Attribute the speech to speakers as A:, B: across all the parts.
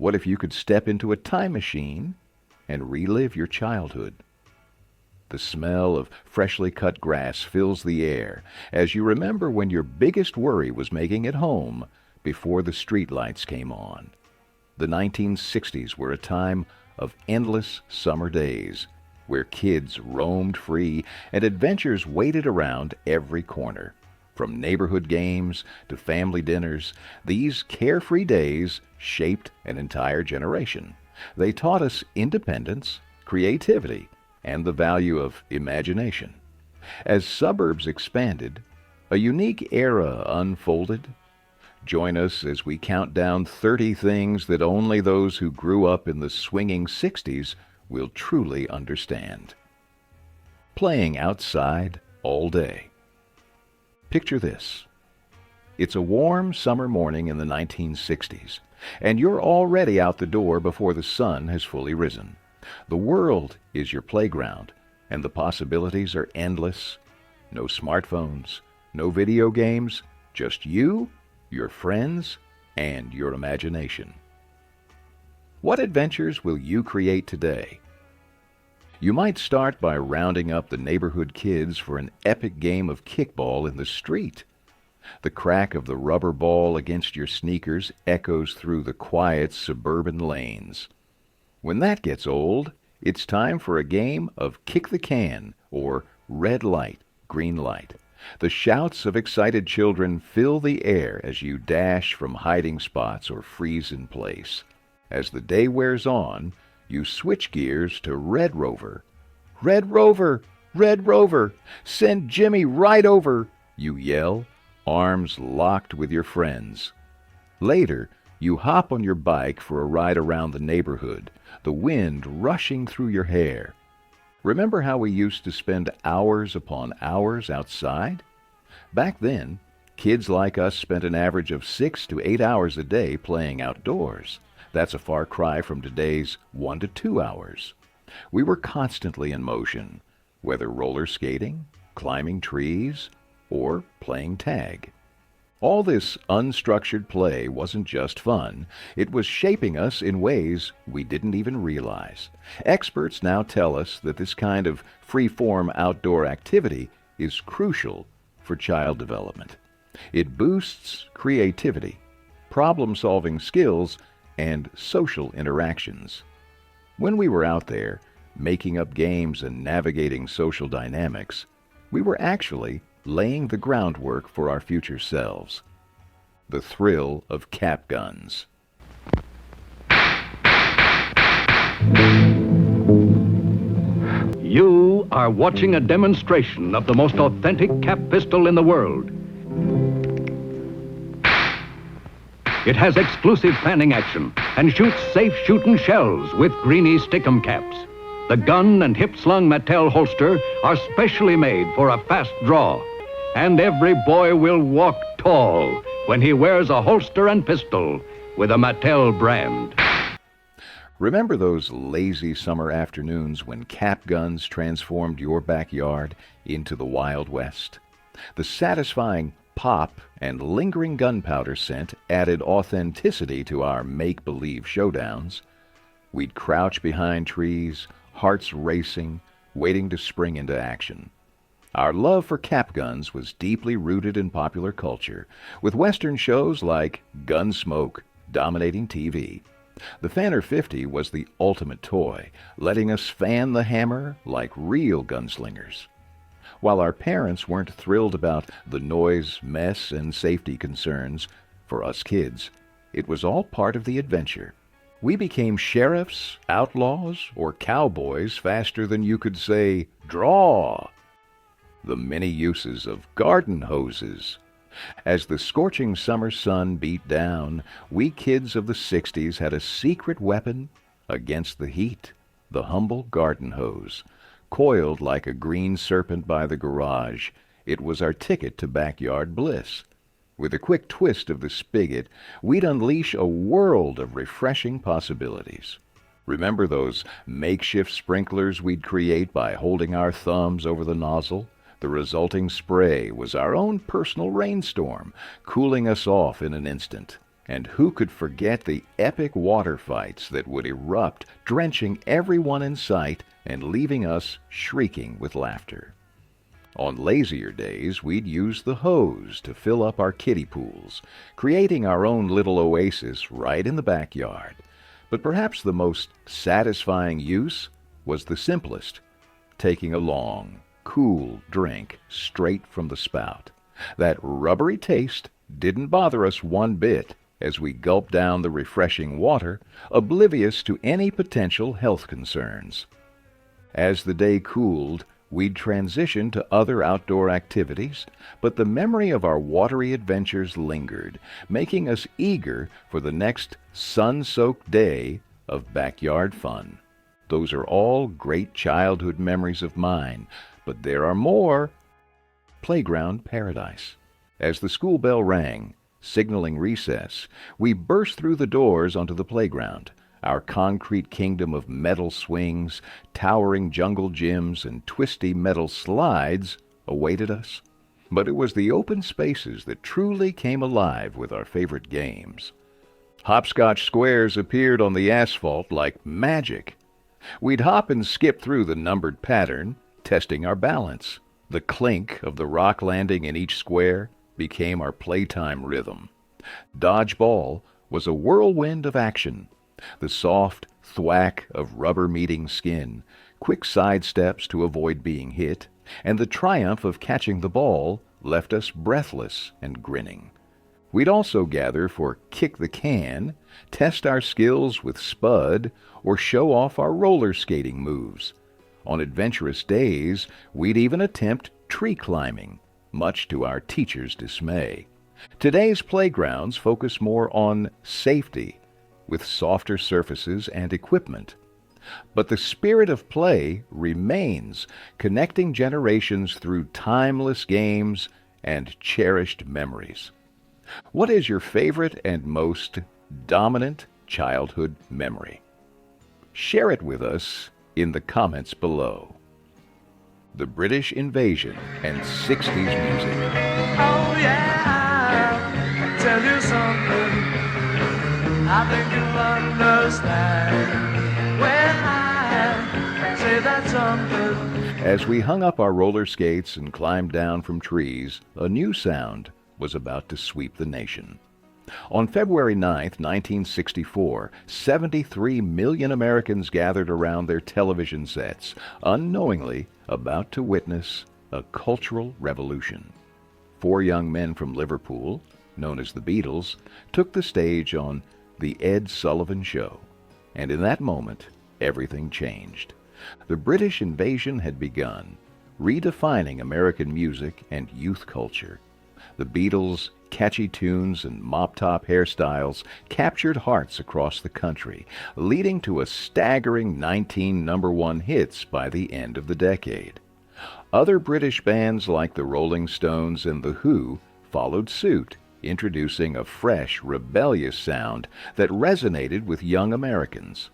A: What if you could step into a time machine and relive your childhood? The smell of freshly cut grass fills the air as you remember when your biggest worry was making it home before the streetlights came on. The 1960s were a time of endless summer days where kids roamed free and adventures waited around every corner. From neighborhood games to family dinners, these carefree days shaped an entire generation. They taught us independence, creativity, and the value of imagination. As suburbs expanded, a unique era unfolded. Join us as we count down 30 things that only those who grew up in the swinging 60s will truly understand. Playing outside all day. Picture this. It's a warm summer morning in the 1960s, and you're already out the door before the sun has fully risen. The world is your playground, and the possibilities are endless. No smartphones, no video games, just you, your friends, and your imagination. What adventures will you create today? You might start by rounding up the neighborhood kids for an epic game of kickball in the street. The crack of the rubber ball against your sneakers echoes through the quiet suburban lanes. When that gets old, it's time for a game of kick the can or red light, green light. The shouts of excited children fill the air as you dash from hiding spots or freeze in place. As the day wears on, you switch gears to Red Rover. Red Rover! Red Rover! Send Jimmy right over! You yell, arms locked with your friends. Later, you hop on your bike for a ride around the neighborhood, the wind rushing through your hair. Remember how we used to spend hours upon hours outside? Back then, kids like us spent an average of 6 to 8 hours a day playing outdoors. That's a far cry from today's 1 to 2 hours. We were constantly in motion, whether roller skating, climbing trees, or playing tag. All this unstructured play wasn't just fun. It was shaping us in ways we didn't even realize. Experts now tell us that this kind of free-form outdoor activity is crucial for child development. It boosts creativity, problem-solving skills, and social interactions. When we were out there, making up games and navigating social dynamics, we were actually laying the groundwork for our future selves. The thrill of cap guns.
B: You are watching a demonstration of the most authentic cap pistol in the world. It has exclusive fanning action and shoots safe shooting shells with greeny stickum caps. The gun and hip-slung Mattel holster are specially made for a fast draw. And every boy will walk tall when he wears a holster and pistol with a Mattel brand.
A: Remember those lazy summer afternoons when cap guns transformed your backyard into the Wild West? The satisfying pop and lingering gunpowder scent added authenticity to our make-believe showdowns. We'd crouch behind trees, hearts racing, waiting to spring into action. Our love for cap guns was deeply rooted in popular culture, with Western shows like Gunsmoke dominating TV. The Fanner 50 was the ultimate toy, letting us fan the hammer like real gunslingers. While our parents weren't thrilled about the noise, mess, and safety concerns, for us kids, it was all part of the adventure. We became sheriffs, outlaws, or cowboys faster than you could say, "Draw!" The many uses of garden hoses. As the scorching summer sun beat down, we kids of the 60s had a secret weapon against the heat, the humble garden hose. Coiled like a green serpent by the garage, it was our ticket to backyard bliss. With a quick twist of the spigot, we'd unleash a world of refreshing possibilities. Remember those makeshift sprinklers we'd create by holding our thumbs over the nozzle? The resulting spray was our own personal rainstorm, cooling us off in an instant. And who could forget the epic water fights that would erupt, drenching everyone in sight and leaving us shrieking with laughter? On lazier days, we'd use the hose to fill up our kiddie pools, creating our own little oasis right in the backyard. But perhaps the most satisfying use was the simplest, taking a long, cool drink straight from the spout. That rubbery taste didn't bother us one bit as we gulped down the refreshing water, oblivious to any potential health concerns. As the day cooled, we'd transition to other outdoor activities, but the memory of our watery adventures lingered, making us eager for the next sun-soaked day of backyard fun. Those are all great childhood memories of mine, but there are more. Playground paradise. As the school bell rang, signaling recess, we burst through the doors onto the playground. Our concrete kingdom of metal swings, towering jungle gyms, and twisty metal slides awaited us. But it was the open spaces that truly came alive with our favorite games. Hopscotch squares appeared on the asphalt like magic. We'd hop and skip through the numbered pattern, testing our balance. The clink of the rock landing in each square became our playtime rhythm. Dodgeball was a whirlwind of action. The soft thwack of rubber meeting skin, quick sidesteps to avoid being hit, and the triumph of catching the ball left us breathless and grinning. We'd also gather for kick the can, test our skills with spud, or show off our roller skating moves. On adventurous days, we'd even attempt tree climbing, much to our teachers' dismay. Today's playgrounds focus more on safety, with softer surfaces and equipment. But the spirit of play remains, connecting generations through timeless games and cherished memories. What is your favorite and most dominant childhood memory? Share it with us in the comments below. The British Invasion and 60s music.
C: Oh yeah, I'll tell you something I think you'll understand when I say that something.
A: As we hung up our roller skates and climbed down from trees, a new sound was about to sweep the nation. On February 9, 1964, 73 million Americans gathered around their television sets, unknowingly about to witness a cultural revolution. 4 young men from Liverpool, known as the Beatles, took the stage on The Ed Sullivan Show. And in that moment, everything changed. The British invasion had begun, redefining American music and youth culture. The Beatles' catchy tunes and mop-top hairstyles captured hearts across the country, leading to a staggering 19 number-one hits by the end of the decade. Other British bands like the Rolling Stones and The Who followed suit, introducing a fresh, rebellious sound that resonated with young Americans.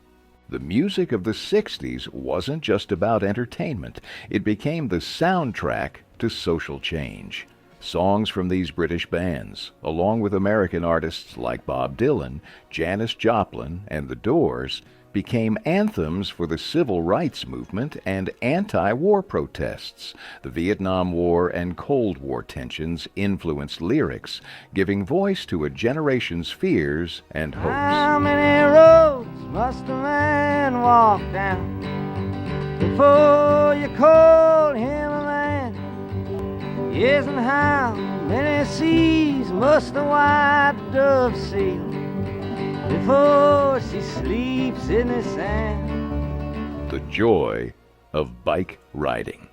A: The music of the 60s wasn't just about entertainment. It became the soundtrack to social change. Songs from these British bands, along with American artists like Bob Dylan, Janis Joplin, and The Doors, became anthems for the civil rights movement and anti-war protests. The Vietnam War and Cold War tensions influenced lyrics, giving voice to a generation's fears and hopes.
D: How many roads must a man walk down before you call him a man? Yes, and how many seas must the white dove sail before she sleeps in the sand?
A: The joy of bike riding.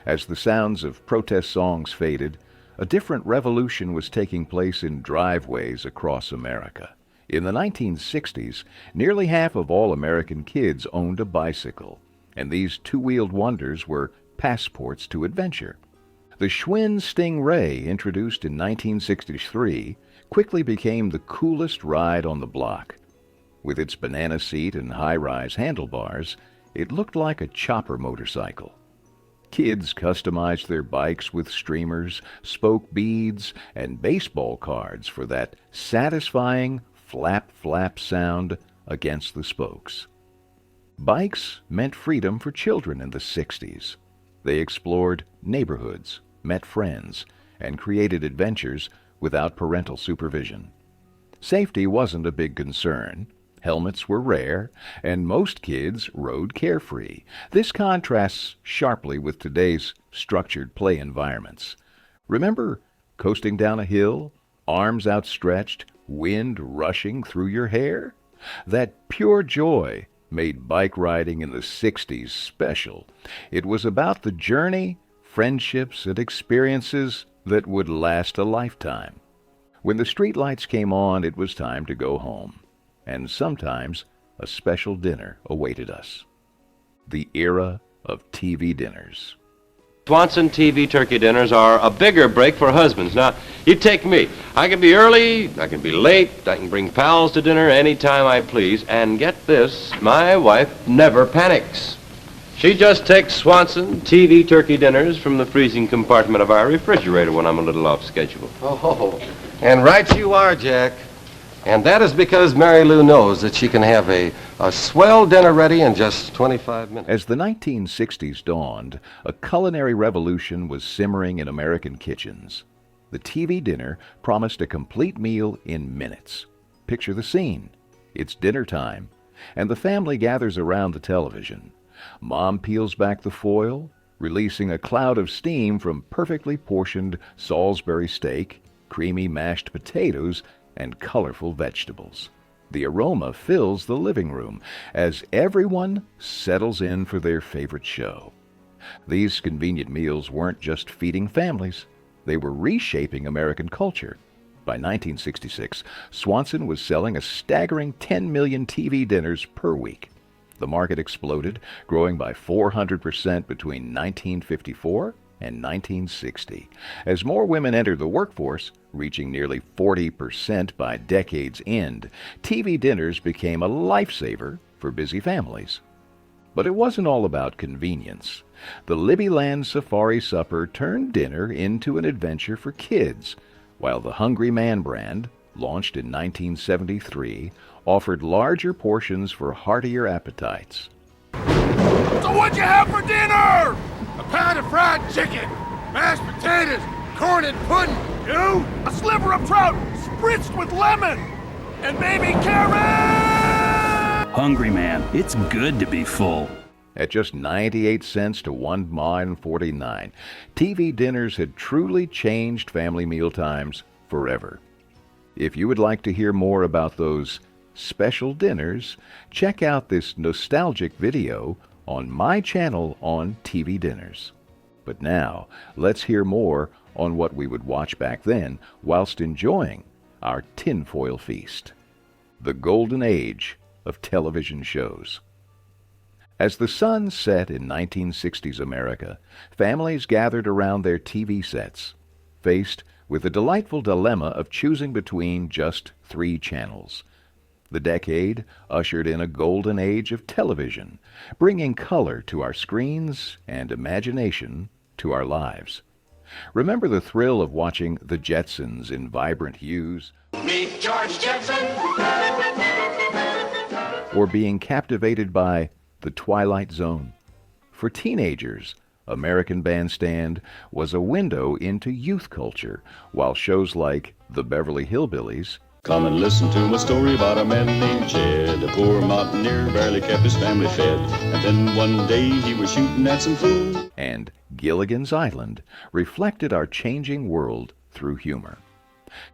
A: As the sounds of protest songs faded, a different revolution was taking place in driveways across America. In the 1960s, nearly half of all American kids owned a bicycle, and these two-wheeled wonders were passports to adventure. The Schwinn Stingray, introduced in 1963, quickly became the coolest ride on the block. With its banana seat and high-rise handlebars, it looked like a chopper motorcycle. Kids customized their bikes with streamers, spoke beads, and baseball cards for that satisfying flap-flap sound against the spokes. Bikes meant freedom for children in the 60s. They explored neighborhoods, met friends, and created adventures without parental supervision. Safety wasn't a big concern. Helmets were rare, and most kids rode carefree. This contrasts sharply with today's structured play environments. Remember coasting down a hill, arms outstretched, wind rushing through your hair? That pure joy made bike riding in the 60s special. It was about the journey, friendships, and experiences that would last a lifetime. When the streetlights came on, it was time to go home. And sometimes a special dinner awaited us. The era of TV dinners.
E: Swanson TV turkey dinners are a bigger break for husbands. Now, you take me. I can be early, I can be late, I can bring pals to dinner anytime I please. And get this, my wife never panics. She just takes Swanson TV turkey dinners from the freezing compartment of our refrigerator when I'm a little off schedule.
F: Oh, and right you are, Jack. And that is because Mary Lou knows that she can have a swell dinner ready in just 25 minutes.
A: As the 1960s dawned, a culinary revolution was simmering in American kitchens. The TV dinner promised a complete meal in minutes. Picture the scene. It's dinner time, and the family gathers around the television. Mom peels back the foil, releasing a cloud of steam from perfectly portioned Salisbury steak, creamy mashed potatoes, and colorful vegetables. The aroma fills the living room as everyone settles in for their favorite show. These convenient meals weren't just feeding families, they were reshaping American culture. By 1966, Swanson was selling a staggering 10 million TV dinners per week. The market exploded, growing by 400% between 1954 and 1960. As more women entered the workforce, reaching nearly 40% by decade's end, TV dinners became a lifesaver for busy families. But it wasn't all about convenience. The Libbyland Safari Supper turned dinner into an adventure for kids, while the Hungry Man brand, launched in 1973, offered larger portions for heartier appetites.
G: So what'd you have for dinner? A pound of fried chicken, mashed potatoes, corn and pudding. You? A sliver of trout spritzed with lemon, and baby carrot!
H: Hungry Man, it's good to be full.
A: At just 98 cents to $1.49, TV dinners had truly changed family mealtimes forever. If you would like to hear more about those special dinners, check out this nostalgic video on my channel on TV dinners. But now, let's hear more on what we would watch back then whilst enjoying our tinfoil feast. The golden age of television shows. As the sun set in 1960s America, families gathered around their TV sets, faced with the delightful dilemma of choosing between just 3 channels. The decade ushered in a golden age of television, bringing color to our screens and imagination to our lives. Remember the thrill of watching the Jetsons in vibrant hues?
C: Meet George Jetson.
A: Or being captivated by The Twilight Zone? For teenagers, American Bandstand was a window into youth culture, while shows like The Beverly Hillbillies,
I: Come and listen to my story about a man named Jed. A poor mountaineer barely kept his family fed. And then one day he was shooting at some food.
A: and Gilligan's Island reflected our changing world through humor.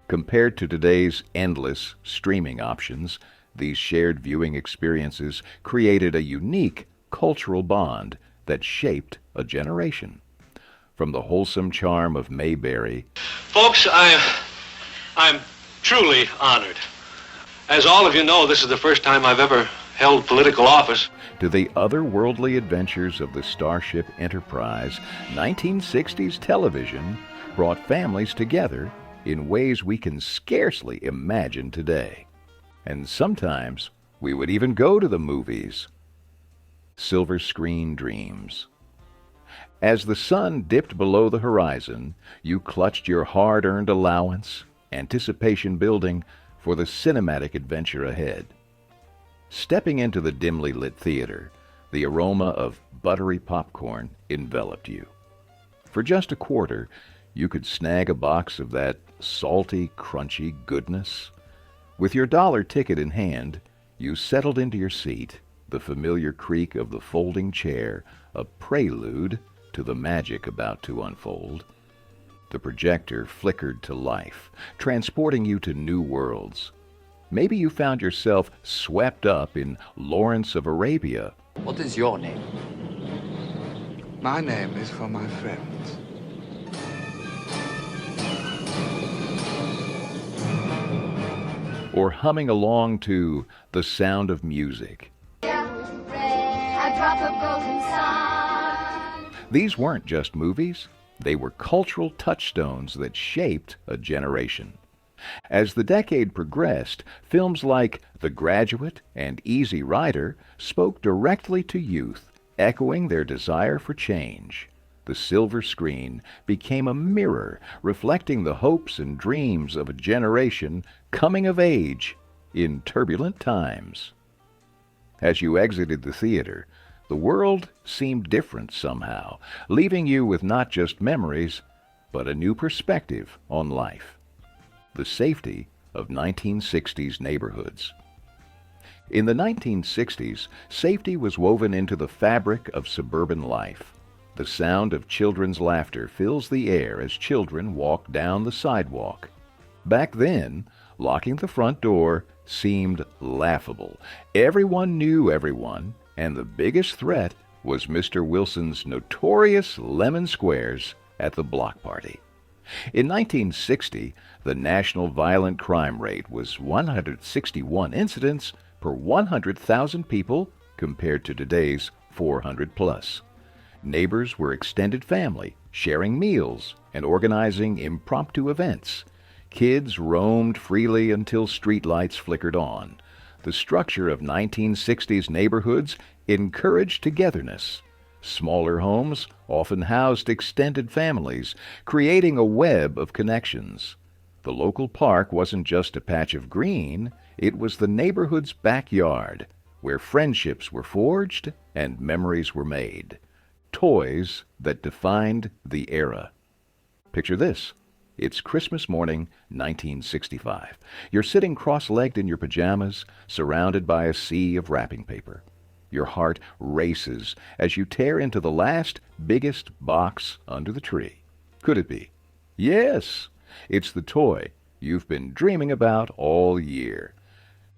A: Compared to today's endless streaming options, these shared viewing experiences created a unique cultural bond that shaped a generation. From the wholesome charm of Mayberry
J: Folks, I'm truly honored. As all of you know, this is the first time I've ever held political office.
A: to the otherworldly adventures of the Starship Enterprise, 1960s television brought families together in ways we can scarcely imagine today. And sometimes we would even go to the movies. Silver screen dreams. As the sun dipped below the horizon, you clutched your hard-earned allowance, anticipation building for the cinematic adventure ahead. Stepping into the dimly lit theater, the aroma of buttery popcorn enveloped you. For just a quarter, you could snag a box of that salty, crunchy goodness. With your dollar ticket in hand, you settled into your seat, the familiar creak of the folding chair a prelude to the magic about to unfold. The projector flickered to life, transporting you to new worlds. Maybe you found yourself swept up in Lawrence of Arabia.
K: What is your name?
L: My name is for my friends.
A: Or humming along to The Sound of Music. These weren't just movies, they were cultural touchstones that shaped a generation. As the decade progressed, films like The Graduate and Easy Rider spoke directly to youth, echoing their desire for change. The silver screen became a mirror reflecting the hopes and dreams of a generation coming of age in turbulent times. As you exited the theater, the world seemed different somehow, leaving you with not just memories, but a new perspective on life. The safety of 1960s neighborhoods. In the 1960s, safety was woven into the fabric of suburban life. The sound of children's laughter fills the air as children walk down the sidewalk. Back then, locking the front door seemed laughable. Everyone knew everyone, and the biggest threat was Mr. Wilson's notorious lemon squares at the block party. In 1960, the national violent crime rate was 161 incidents per 100,000 people compared to today's 400 plus. Neighbors were extended family, sharing meals and organizing impromptu events. Kids roamed freely until streetlights flickered on. The structure of 1960s neighborhoods encouraged togetherness. Smaller homes often housed extended families, creating a web of connections. The local park wasn't just a patch of green, it was the neighborhood's backyard, where friendships were forged and memories were made. Toys that defined the era. Picture this. It's Christmas morning, 1965. You're sitting cross-legged in your pajamas, surrounded by a sea of wrapping paper. Your heart races as you tear into the last, biggest box under the tree. Could it be? Yes, it's the toy you've been dreaming about all year.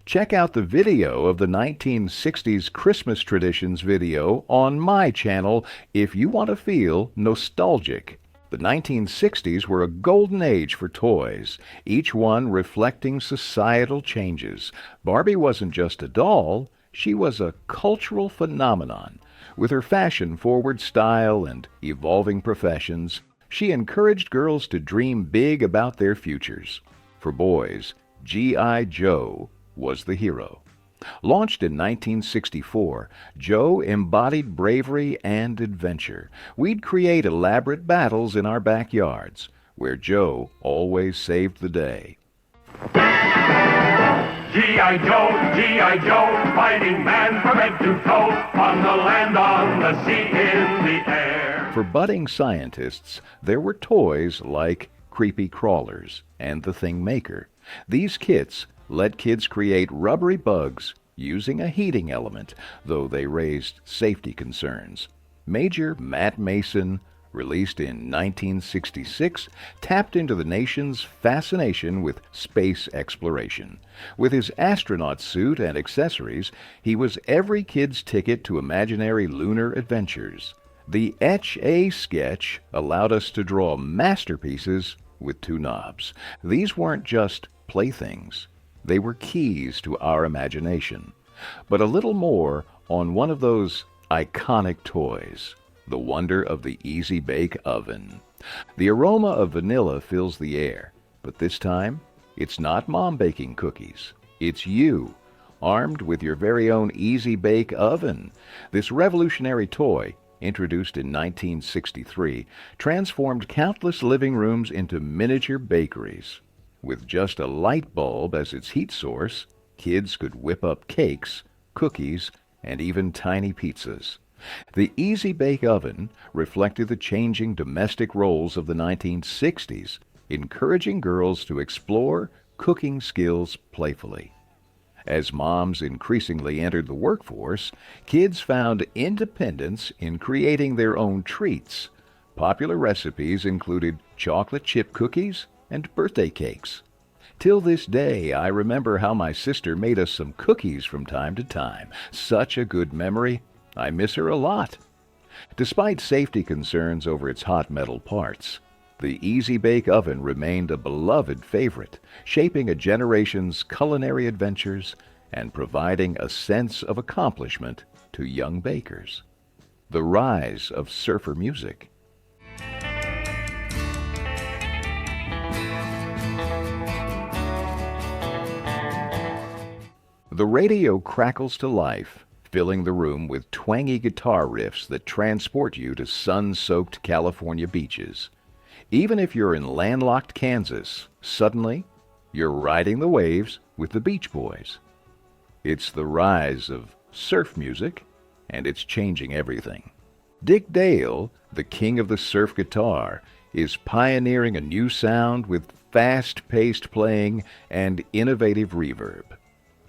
A: Check out the video of the 1960s Christmas Traditions video on my channel if you want to feel nostalgic. The 1960s were a golden age for toys, each one reflecting societal changes. Barbie wasn't just a doll, she was a cultural phenomenon. With her fashion-forward style and evolving professions, she encouraged girls to dream big about their futures. For boys, G.I. Joe was the hero. Launched in 1964, Joe embodied bravery and adventure. We'd create elaborate battles in our backyards, where Joe always saved the day.
C: G.I. Joe, fighting man from head to toe, on the land, on the sea, in the air.
A: For budding scientists, there were toys like Creepy Crawlers and the Thing Maker. These kits let kids create rubbery bugs using a heating element, though they raised safety concerns. Major Matt Mason, released in 1966, tapped into the nation's fascination with space exploration. With his astronaut suit and accessories, he was every kid's ticket to imaginary lunar adventures. The Etch-A sketch allowed us to draw masterpieces with two knobs. These weren't just playthings. They were keys to our imagination. But a little more on one of those iconic toys, the wonder of the Easy Bake Oven. The aroma of vanilla fills the air, but this time, it's not Mom baking cookies. It's you, armed with your very own Easy Bake Oven. This revolutionary toy introduced in 1963, transformed countless living rooms into miniature bakeries. With just a light bulb as its heat source, kids could whip up cakes, cookies, and even tiny pizzas. The Easy Bake Oven reflected the changing domestic roles of the 1960s, encouraging girls to explore cooking skills playfully. As moms increasingly entered the workforce, kids found independence in creating their own treats. Popular recipes included chocolate chip cookies and birthday cakes. Till this day, I remember how my sister made us some cookies from time to time. Such a good memory. I miss her a lot. Despite safety concerns over its hot metal parts, the Easy Bake Oven remained a beloved favorite, shaping a generation's culinary adventures and providing a sense of accomplishment to young bakers. The rise of surfer music. The radio crackles to life, filling the room with twangy guitar riffs that transport you to sun-soaked California beaches. Even if you're in landlocked Kansas, suddenly you're riding the waves with the Beach Boys. It's the rise of surf music, and it's changing everything. Dick Dale, the king of the surf guitar, is pioneering a new sound with fast-paced playing and innovative reverb.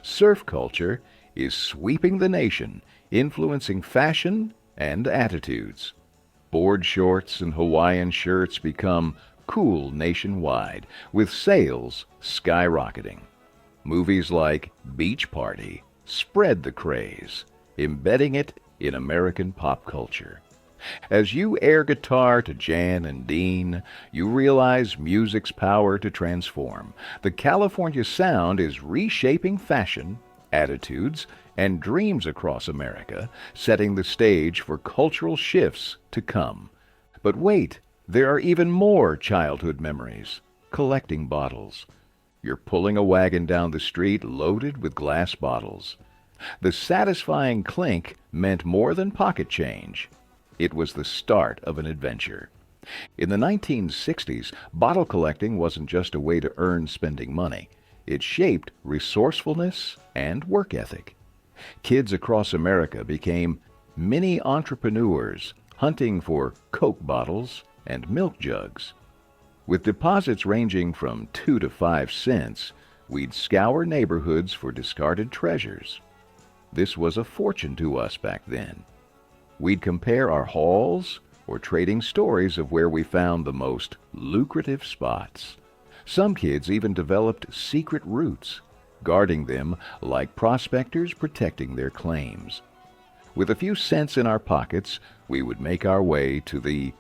A: Surf culture is sweeping the nation, influencing fashion and attitudes. Board shorts and Hawaiian shirts become cool nationwide, with sales skyrocketing. Movies like Beach Party spread the craze, embedding it in American pop culture. As you air guitar to Jan and Dean, you realize music's power to transform. The California sound is reshaping fashion, attitudes, and dreams across America, setting the stage for cultural shifts to come. But wait, there are even more childhood memories. Collecting bottles. You're pulling a wagon down the street loaded with glass bottles. The satisfying clink meant more than pocket change. It was the start of an adventure. In the 1960s, bottle collecting wasn't just a way to earn spending money. It shaped resourcefulness and work ethic. Kids across America became mini entrepreneurs, hunting for Coke bottles and milk jugs. With deposits ranging from 2 to 5 cents, we'd scour neighborhoods for discarded treasures. This was a fortune to us back then. We'd compare our hauls or trading stories of where we found the most lucrative spots. Some kids even developed secret routes, guarding them like prospectors protecting their claims. With a few cents in our pockets, we would make our way to the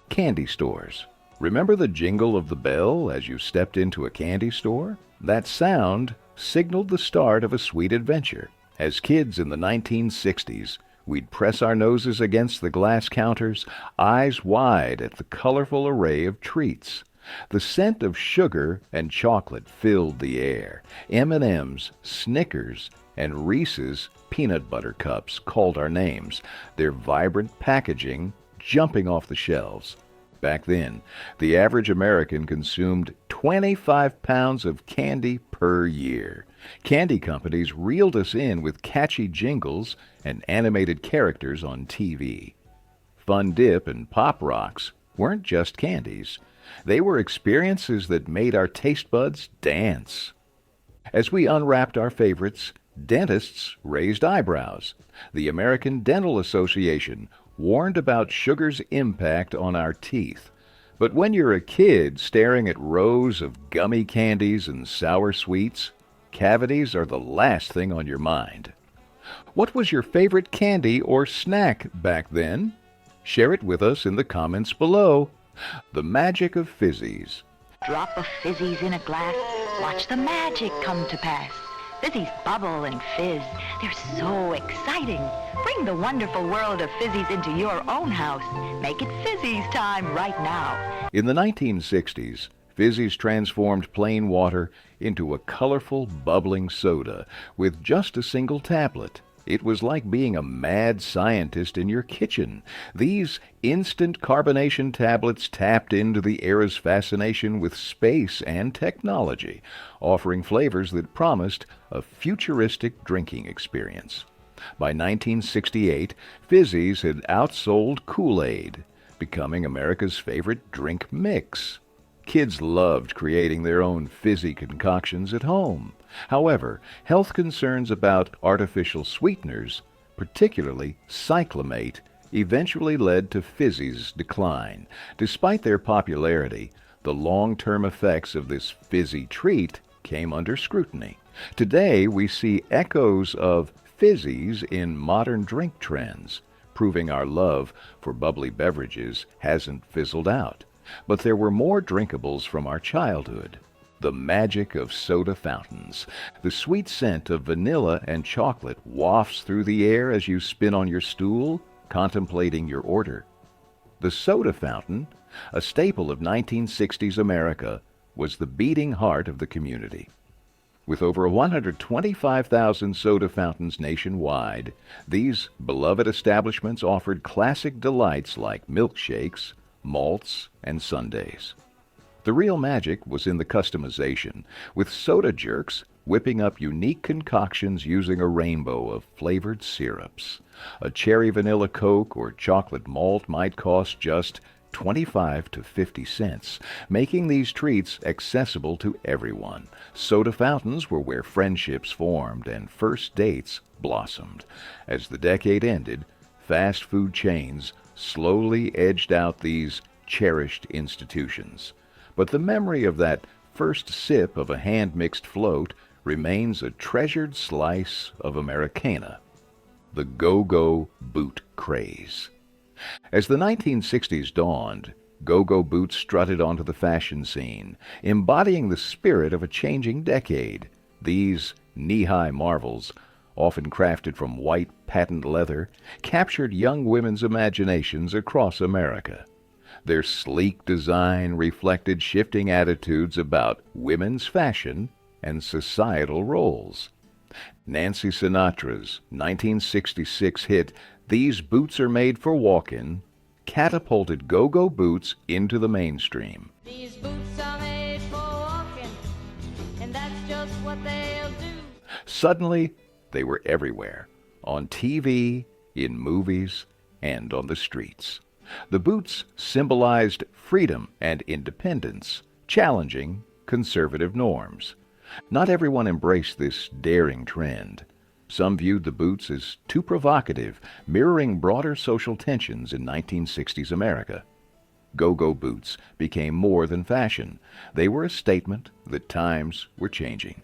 A: candy stores. Remember the jingle of the bell as you stepped into a candy store? That sound signaled the start of a sweet adventure. As kids in the 1960s, we'd press our noses against the glass counters, eyes wide at the colorful array of treats. The scent of sugar and chocolate filled the air. M&M's, Snickers, and Reese's peanut butter cups called our names, their vibrant packaging jumping off the shelves. Back then, the average American consumed 25 pounds of candy per year. Candy companies reeled us in with catchy jingles and animated characters on TV. Fun Dip and Pop Rocks weren't just candies. They were experiences that made our taste buds dance. As we unwrapped our favorites, dentists raised eyebrows. The American Dental Association warned about sugar's impact on our teeth. But when you're a kid staring at rows of gummy candies and sour sweets, cavities are the last thing on your mind. What was your favorite candy or snack back then? Share it with us in the comments below. The magic of fizzies.
K: Drop of fizzies in a glass, watch the magic come to pass. Fizzies bubble and fizz, they're so exciting. Bring the wonderful world of fizzies into your own house. Make it fizzies time right now.
A: In the 1960s, fizzies transformed plain water into a colorful, bubbling soda with just a single tablet. It was like being a mad scientist in your kitchen. These instant carbonation tablets tapped into the era's fascination with space and technology, offering flavors that promised a futuristic drinking experience. By 1968, Fizzies had outsold Kool-Aid, becoming America's favorite drink mix. Kids loved creating their own fizzy concoctions at home. However, health concerns about artificial sweeteners, particularly cyclamate, eventually led to Fizzy's decline. Despite their popularity, the long-term effects of this fizzy treat came under scrutiny. Today, we see echoes of Fizzies in modern drink trends, proving our love for bubbly beverages hasn't fizzled out. But there were more drinkables from our childhood. The magic of soda fountains. The sweet scent of vanilla and chocolate wafts through the air as you spin on your stool, contemplating your order. The soda fountain, a staple of 1960s America, was the beating heart of the community. With over 125,000 soda fountains nationwide, these beloved establishments offered classic delights like milkshakes, malts, and sundaes. The real magic was in the customization, with soda jerks whipping up unique concoctions using a rainbow of flavored syrups. A cherry vanilla Coke or chocolate malt might cost just 25 to 50 cents, making these treats accessible to everyone. Soda fountains were where friendships formed and first dates blossomed. As the decade ended, fast food chains slowly edged out these cherished institutions. But the memory of that first sip of a hand-mixed float remains a treasured slice of Americana. The go-go boot craze. As the 1960s dawned, go-go boots strutted onto the fashion scene, embodying the spirit of a changing decade. These knee-high marvels, often crafted from white patent leather, captured young women's imaginations across America. Their sleek design reflected shifting attitudes about women's fashion and societal roles. Nancy Sinatra's 1966 hit, "These Boots Are Made for Walkin'," catapulted go-go boots into the mainstream.
M: These boots are made for walking, and that's just what they'll do.
A: Suddenly, they were everywhere, on TV, in movies, and on the streets. The boots symbolized freedom and independence, challenging conservative norms. Not everyone embraced this daring trend. Some viewed the boots as too provocative, mirroring broader social tensions in 1960s America. Go-go boots became more than fashion. They were a statement that times were changing.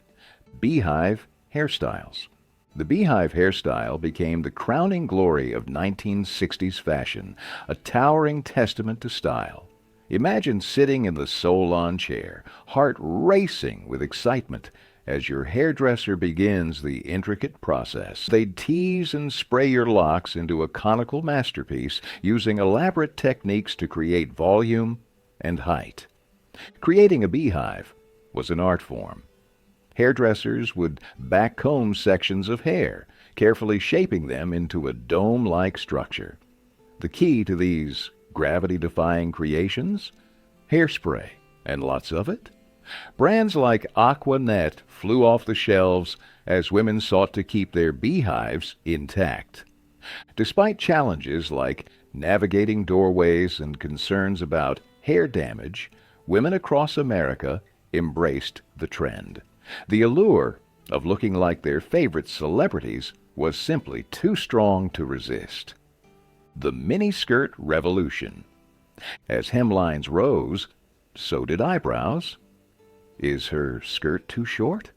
A: Beehive hairstyles. The beehive hairstyle became the crowning glory of 1960s fashion, a towering testament to style. Imagine sitting in the Solon chair, heart racing with excitement, as your hairdresser begins the intricate process. They'd tease and spray your locks into a conical masterpiece, using elaborate techniques to create volume and height. Creating a beehive was an art form. Hairdressers would backcomb sections of hair, carefully shaping them into a dome-like structure. The key to these gravity-defying creations? Hairspray, and lots of it. Brands like Aqua Net flew off the shelves as women sought to keep their beehives intact. Despite challenges like navigating doorways and concerns about hair damage, women across America embraced the trend. The allure of looking like their favorite celebrities was simply too strong to resist. The miniskirt revolution. As hemlines rose, so did eyebrows. Is her skirt too short?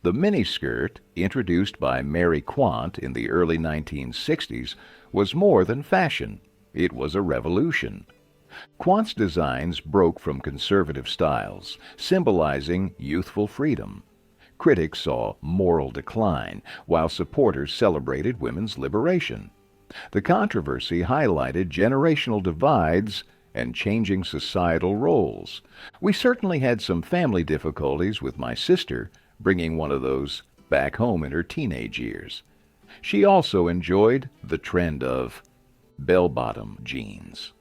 A: The miniskirt, introduced by Mary Quant in the early 1960s, was more than fashion. It was a revolution. Quant's designs broke from conservative styles, symbolizing youthful freedom. Critics saw moral decline, while supporters celebrated women's liberation. The controversy highlighted generational divides and changing societal roles. We certainly had some family difficulties with my sister bringing one of those back home in her teenage years. She also enjoyed the trend of bell-bottom jeans.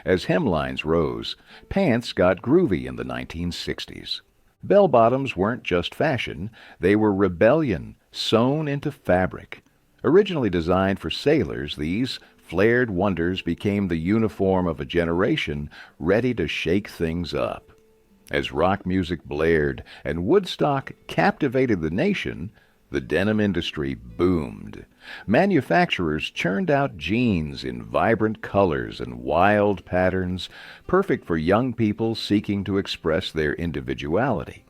A: As hemlines rose, pants got groovy in the 1960s. Bell-bottoms weren't just fashion, they were rebellion sewn into fabric. Originally designed for sailors, these flared wonders became the uniform of a generation ready to shake things up. As rock music blared and Woodstock captivated the nation, the denim industry boomed. Manufacturers churned out jeans in vibrant colors and wild patterns, perfect for young people seeking to express their individuality.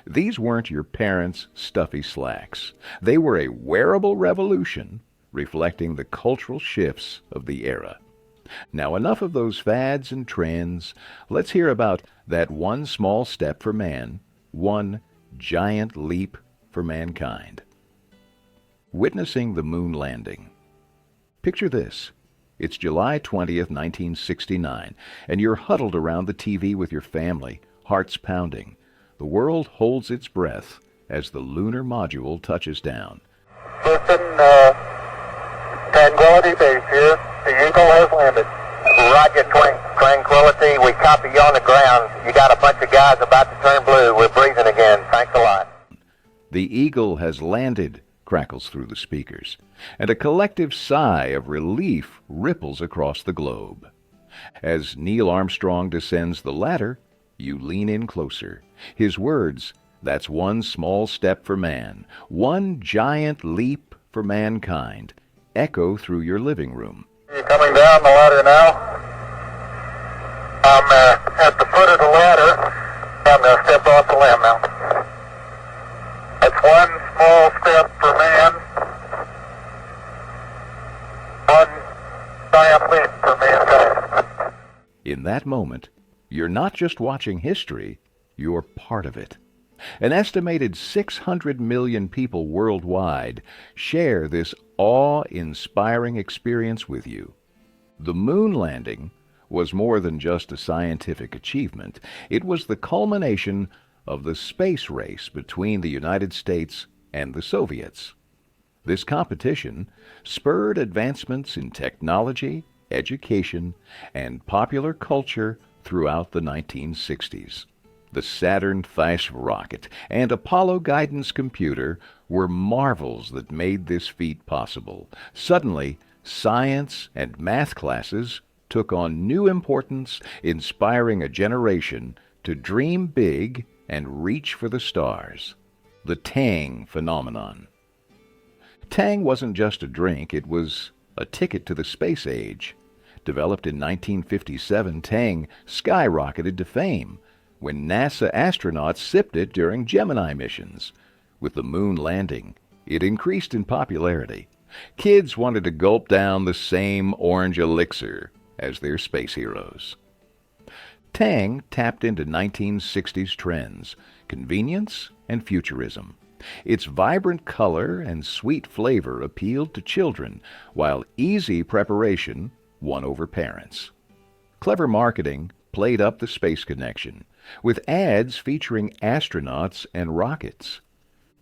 A: These weren't your parents' stuffy slacks. They were a wearable revolution, reflecting the cultural shifts of the era. Now, enough of those fads and trends. Let's hear about that one small step for man, one giant leap for mankind. Witnessing the moon landing. Picture this. It's July 20th, 1969, and you're huddled around the TV with your family, hearts pounding. The world holds its breath as the lunar module touches down.
N: Houston, Tranquility Base here. The Eagle has landed. Roger, Tranquility. We copy you on the ground. You got a bunch of guys about to turn blue. We're breathing again. Thanks a lot.
A: The Eagle has landed, crackles through the speakers, and a collective sigh of relief ripples across the globe. As Neil Armstrong descends the ladder, you lean in closer. His words, "That's one small step for man, one giant leap for mankind," echo through your living room.
N: You coming down the ladder now? I'm at the foot of the ladder. I'm going to step off the limb now. That's one small step for man, one giant leap for mankind.
A: In that moment, you're not just watching history, you're part of it. An estimated 600 million people worldwide share this awe-inspiring experience with you. The moon landing was more than just a scientific achievement. It was the culmination of the space race between the United States and the Soviets. This competition spurred advancements in technology, education, and popular culture throughout the 1960s. The Saturn V rocket and Apollo guidance computer were marvels that made this feat possible. Suddenly, science and math classes took on new importance, inspiring a generation to dream big and reach for the stars. The Tang phenomenon. Tang wasn't just a drink, it was a ticket to the space age. Developed in 1957, Tang skyrocketed to fame when NASA astronauts sipped it during Gemini missions. With the moon landing, it increased in popularity. Kids wanted to gulp down the same orange elixir as their space heroes. Tang tapped into 1960s trends, convenience and futurism. Its vibrant color and sweet flavor appealed to children, while easy preparation won over parents. Clever marketing played up the space connection, with ads featuring astronauts and rockets.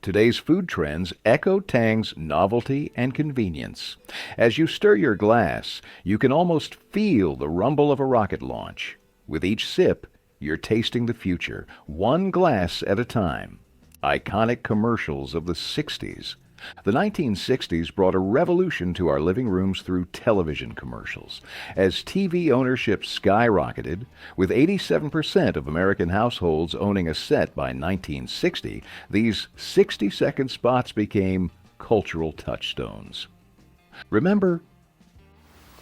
A: Today's food trends echo Tang's novelty and convenience. As you stir your glass, you can almost feel the rumble of a rocket launch. With each sip, you're tasting the future, one glass at a time. Iconic commercials of the 60s. The 1960s brought a revolution to our living rooms through television commercials. As TV ownership skyrocketed, with 87% of American households owning a set by 1960, these 60-second spots became cultural touchstones. Remember?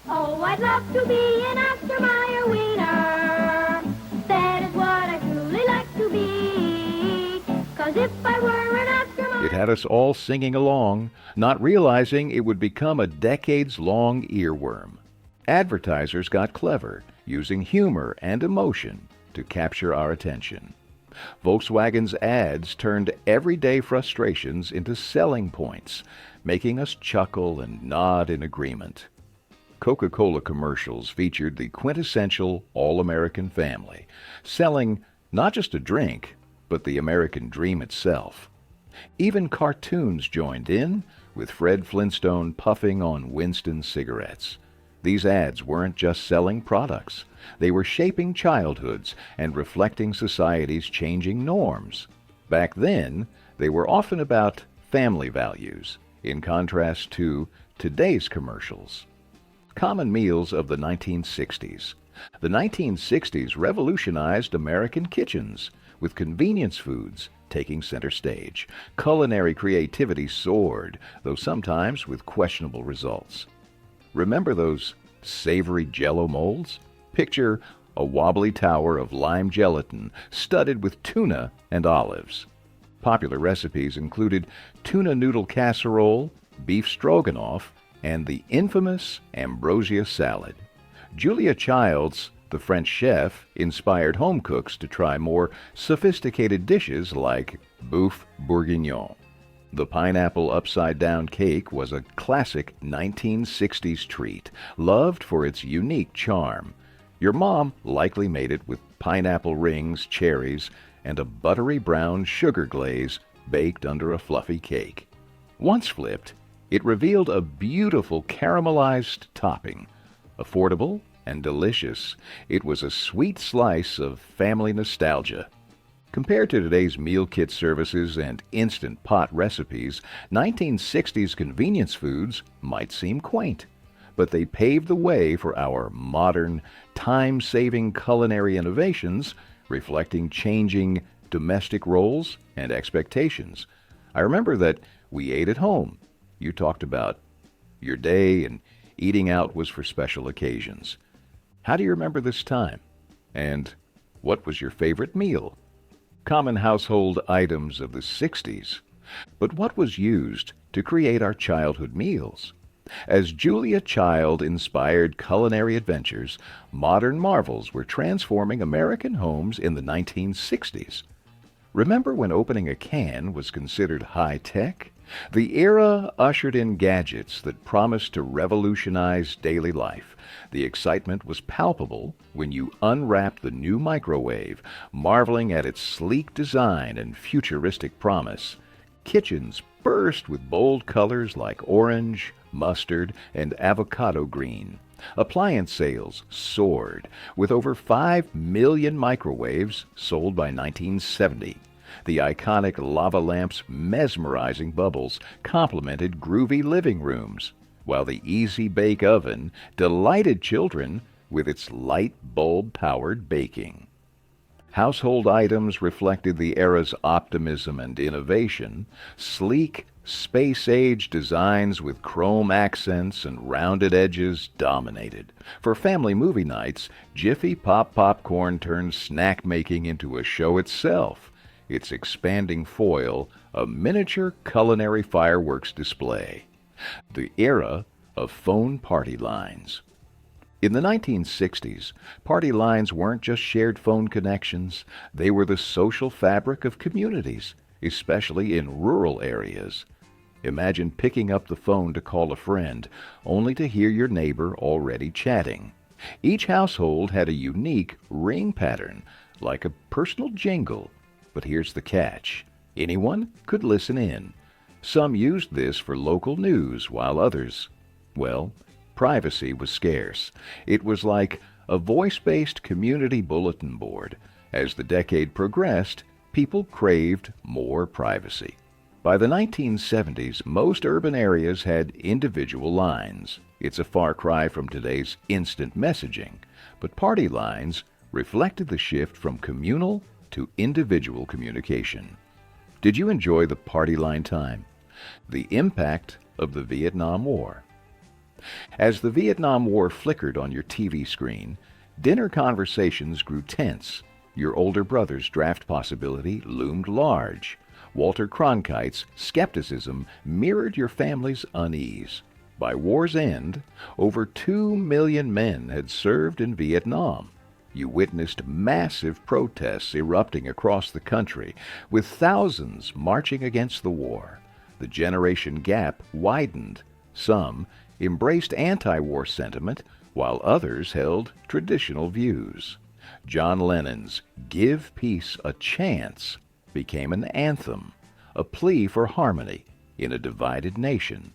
M: Oh, I'd love to be an Oscar Mayer wiener. That is what I truly like to be. 'Cause if I were an Oscar Mayer...
A: It had us all singing along, not realizing it would become a decades-long earworm. Advertisers got clever, using humor and emotion to capture our attention. Volkswagen's ads turned everyday frustrations into selling points, making us chuckle and nod in agreement. Coca-Cola commercials featured the quintessential all-American family, selling not just a drink, but the American dream itself. Even cartoons joined in, with Fred Flintstone puffing on Winston cigarettes. These ads weren't just selling products. They were shaping childhoods and reflecting society's changing norms. Back then, they were often about family values, in contrast to today's commercials. Common meals of the 1960s. The 1960s revolutionized American kitchens, with convenience foods taking center stage. Culinary creativity soared, though sometimes with questionable results. Remember those savory Jell-O molds? Picture a wobbly tower of lime gelatin studded with tuna and olives. Popular recipes included tuna noodle casserole, beef stroganoff, and the infamous ambrosia salad. Julia Childs, the French chef, inspired home cooks to try more sophisticated dishes like boeuf bourguignon. The pineapple upside-down cake was a classic 1960s treat, loved for its unique charm. Your mom likely made it with pineapple rings, cherries, and a buttery brown sugar glaze baked under a fluffy cake. Once flipped, it revealed a beautiful caramelized topping. Affordable and delicious, it was a sweet slice of family nostalgia. Compared to today's meal kit services and instant pot recipes, 1960s convenience foods might seem quaint, but they paved the way for our modern, time-saving culinary innovations, reflecting changing domestic roles and expectations. I remember that we ate at home. You talked about your day, and eating out was for special occasions. How do you remember this time? And what was your favorite meal? Common household items of the 60s. But what was used to create our childhood meals? As Julia Child inspired culinary adventures, modern marvels were transforming American homes in the 1960s. Remember when opening a can was considered high-tech? The era ushered in gadgets that promised to revolutionize daily life. The excitement was palpable when you unwrapped the new microwave, marveling at its sleek design and futuristic promise. Kitchens burst with bold colors like orange, mustard, and avocado green. Appliance sales soared, with over 5 million microwaves sold by 1970. The iconic lava lamp's mesmerizing bubbles complemented groovy living rooms, while the Easy Bake Oven delighted children with its light bulb-powered baking. Household items reflected the era's optimism and innovation. Sleek, space-age designs with chrome accents and rounded edges dominated. For family movie nights, Jiffy Pop popcorn turned snack making into a show itself, its expanding foil a miniature culinary fireworks display. The era of phone party lines. In the 1960s, party lines weren't just shared phone connections, they were the social fabric of communities, especially in rural areas. Imagine picking up the phone to call a friend, only to hear your neighbor already chatting. Each household had a unique ring pattern, like a personal jingle. But here's the catch. Anyone could listen in. Some used this for local news, while others, well, privacy was scarce. It was like a voice-based community bulletin board. As the decade progressed, people craved more privacy. By the 1970s, most urban areas had individual lines. It's a far cry from today's instant messaging, but party lines reflected the shift from communal to individual communication. Did you enjoy the party line time? The impact of the Vietnam War. As the Vietnam War flickered on your TV screen, dinner conversations grew tense. Your older brother's draft possibility loomed large. Walter Cronkite's skepticism mirrored your family's unease. By war's end, over 2 million men had served in Vietnam. You witnessed massive protests erupting across the country, with thousands marching against the war. The generation gap widened. Some embraced anti-war sentiment, while others held traditional views. John Lennon's "Give Peace a Chance" became an anthem, a plea for harmony. in a divided nation.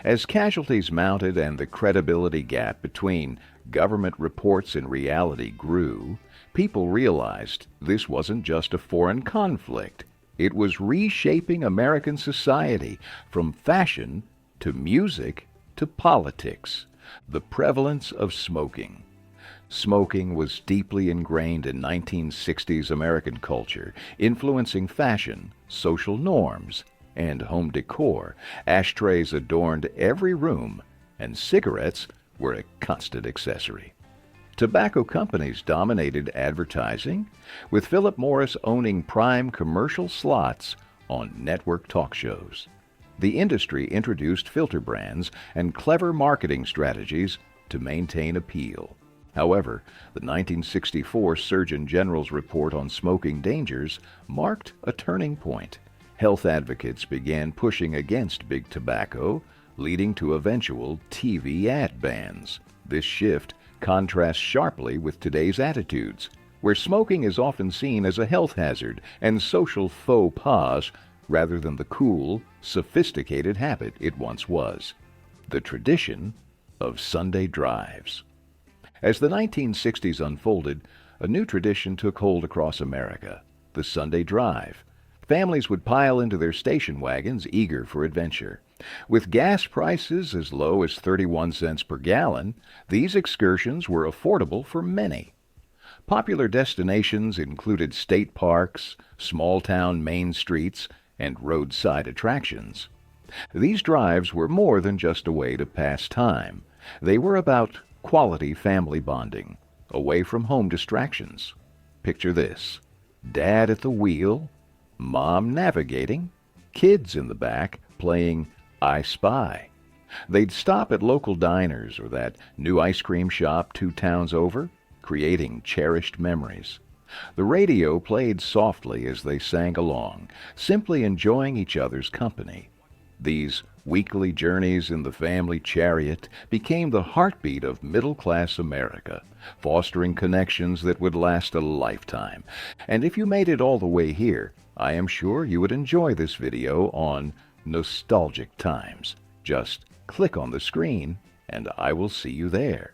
A: As casualties mounted and the credibility gap between government reports and reality grew, people realized this wasn't just a foreign conflict. It was reshaping American society from fashion to music to politics. The prevalence of smoking. Smoking was deeply ingrained in 1960s American culture, influencing fashion, social norms, and home decor. Ashtrays adorned every room, and cigarettes were a constant accessory. Tobacco companies dominated advertising, with Philip Morris owning prime commercial slots on network talk shows. The industry introduced filter brands and clever marketing strategies to maintain appeal. However, the 1964 Surgeon General's report on smoking dangers marked a turning point. Health advocates began pushing against big tobacco, leading to eventual TV ad bans. This shift contrasts sharply with today's attitudes, where smoking is often seen as a health hazard and social faux pas rather than the cool, sophisticated habit it once was. The tradition of Sunday drives. As the 1960s unfolded, a new tradition took hold across America, the Sunday drive. Families would pile into their station wagons, eager for adventure. With gas prices as low as 31 cents per gallon, these excursions were affordable for many. Popular destinations included state parks, small-town main streets, and roadside attractions. These drives were more than just a way to pass time. They were about quality family bonding, away from home distractions. Picture this: Dad at the wheel, Mom navigating, kids in the back playing I Spy. They'd stop at local diners or that new ice cream shop 2 towns over, creating cherished memories. The radio played softly as they sang along, simply enjoying each other's company. These weekly journeys in the family chariot became the heartbeat of middle-class America, fostering connections that would last a lifetime. And if you made it all the way here, I am sure you would enjoy this video on nostalgic times. Just click on the screen, and I will see you there.